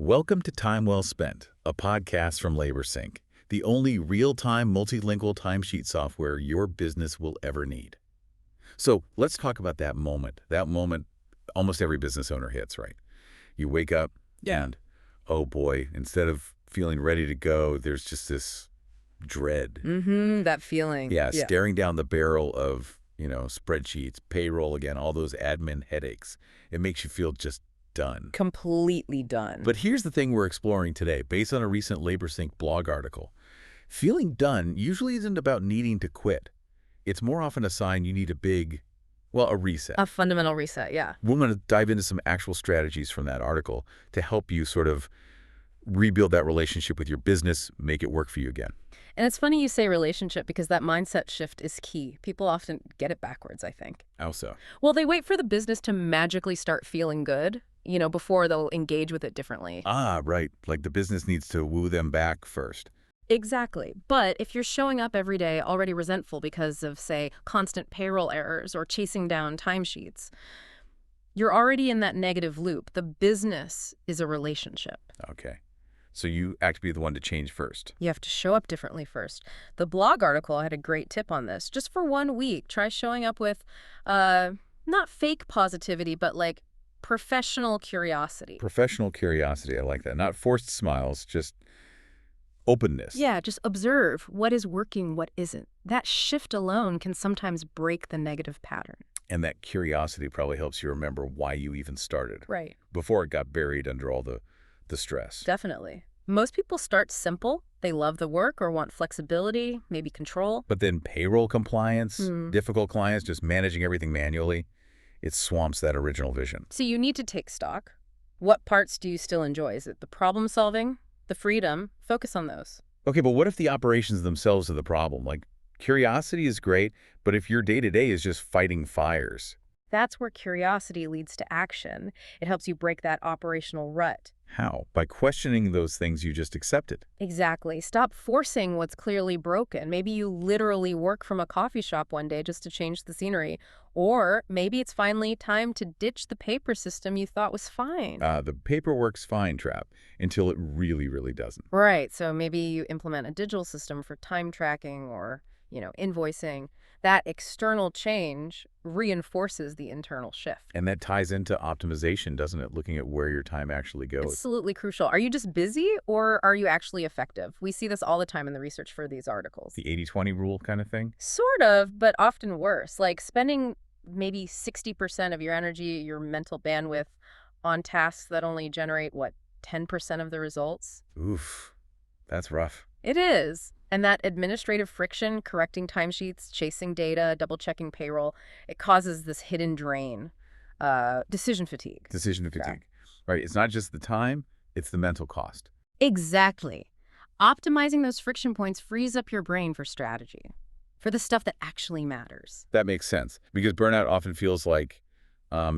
Welcome to Time Well Spent, a podcast from LaborSync, the only real-time multilingual timesheet software your business will ever need. So let's talk about that moment almost every business owner hits, right? You wake up and, oh boy, instead of feeling ready to go, there's just this dread. That feeling. Yeah, staring down the barrel of, spreadsheets, payroll again, all those admin headaches. It makes you feel just done. Completely done. But here's the thing we're exploring today, based on a recent LaborSync blog article. Feeling done usually isn't about needing to quit. It's more often a sign you need a reset. A fundamental reset, yeah. We're going to dive into some actual strategies from that article to help you sort of rebuild that relationship with your business, make it work for you again. And it's funny you say relationship because that mindset shift is key. People often get it backwards, I think. How so? Well, they wait for the business to magically start feeling good, before they'll engage with it differently. Ah, right. Like the business needs to woo them back first. Exactly. But if you're showing up every day already resentful because of, say, constant payroll errors or chasing down timesheets, you're already in that negative loop. The business is a relationship. Okay. So you act to be the one to change first. You have to show up differently first. The blog article had a great tip on this. Just for 1 week, try showing up with not fake positivity, but like professional curiosity. Professional curiosity, I like that. Not forced smiles, just openness. Yeah, just observe what is working, what isn't. That shift alone can sometimes break the negative pattern. And that curiosity probably helps you remember why you even started. Right. Before it got buried under all the stress. Definitely. Most people start simple. They love the work or want flexibility, maybe control. But then payroll compliance, difficult clients, just managing everything manually, it swamps that original vision. So you need to take stock. What parts do you still enjoy? Is it the problem solving, the freedom? Focus on those. Okay, but what if the operations themselves are the problem? Like, curiosity is great, but if your day-to-day is just fighting fires. That's where curiosity leads to action. It helps you break that operational rut. How? By questioning those things you just accepted. Exactly. Stop forcing what's clearly broken. Maybe you literally work from a coffee shop one day just to change the scenery. Or maybe it's finally time to ditch the paper system you thought was fine. The paperwork's fine trap until it really, really doesn't. Right. So maybe you implement a digital system for time tracking or, invoicing. That external change reinforces the internal shift. And that ties into optimization, doesn't it? Looking at where your time actually goes. Absolutely crucial. Are you just busy or are you actually effective? We see this all the time in the research for these articles. The 80-20 rule kind of thing? Sort of, but often worse. Like spending maybe 60% of your energy, your mental bandwidth on tasks that only generate, 10% of the results? Oof, that's rough. It is. And that administrative friction, correcting timesheets, chasing data, double-checking payroll, it causes this hidden drain, decision fatigue. Decision fatigue. Right. It's not just the time, it's the mental cost. Exactly. Optimizing those friction points frees up your brain for strategy, for the stuff that actually matters. That makes sense because burnout often feels like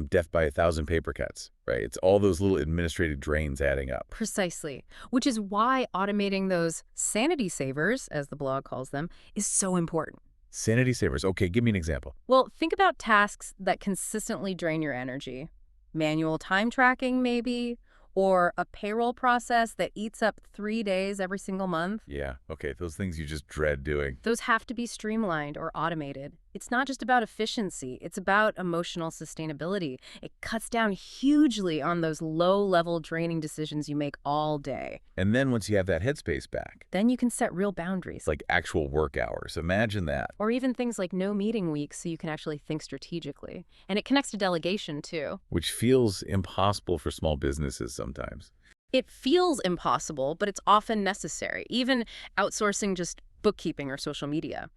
death by 1,000 paper cuts, right? It's all those little administrative drains adding up. Precisely, which is why automating those sanity savers, as the blog calls them, is so important. Sanity savers. Okay, give me an example. Well, think about tasks that consistently drain your energy. Manual time tracking, maybe, or a payroll process that eats up 3 days every single month. Yeah, okay, those things you just dread doing. Those have to be streamlined or automated. It's not just about efficiency, it's about emotional sustainability. It cuts down hugely on those low-level draining decisions you make all day. And then once you have that headspace back, then you can set real boundaries. like actual work hours, imagine that. Or even things like no meeting weeks so you can actually think strategically. And it connects to delegation too. Which feels impossible for small businesses sometimes. It feels impossible, but it's often necessary, even outsourcing just bookkeeping or social media.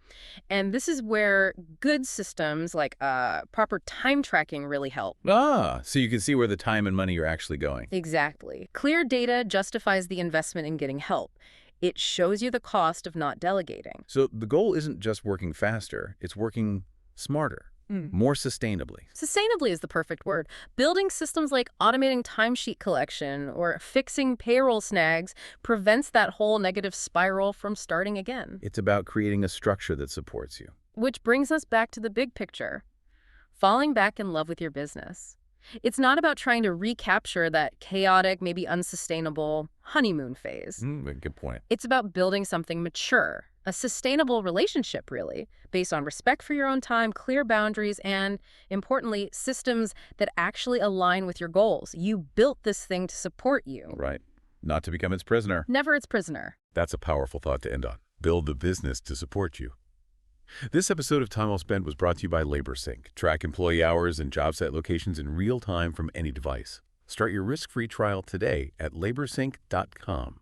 And this is where good systems like proper time tracking really help. Ah, so you can see where the time and money are actually going. Exactly. Clear data justifies the investment in getting help. It shows you the cost of not delegating. So the goal isn't just working faster, it's working smarter. More sustainably. Sustainably is the perfect word. Building systems like automating timesheet collection or fixing payroll snags prevents that whole negative spiral from starting again. It's about creating a structure that supports you. Which brings us back to the big picture. Falling back in love with your business. It's not about trying to recapture that chaotic, maybe unsustainable honeymoon phase. Good point. It's about building something mature, a sustainable relationship, really, based on respect for your own time, clear boundaries, and, importantly, systems that actually align with your goals. You built this thing to support you. Right. Not to become its prisoner. Never its prisoner. That's a powerful thought to end on. Build the business to support you. This episode of Time Well Spent was brought to you by LaborSync. Track employee hours and job site locations in real time from any device. Start your risk-free trial today at laborsync.com.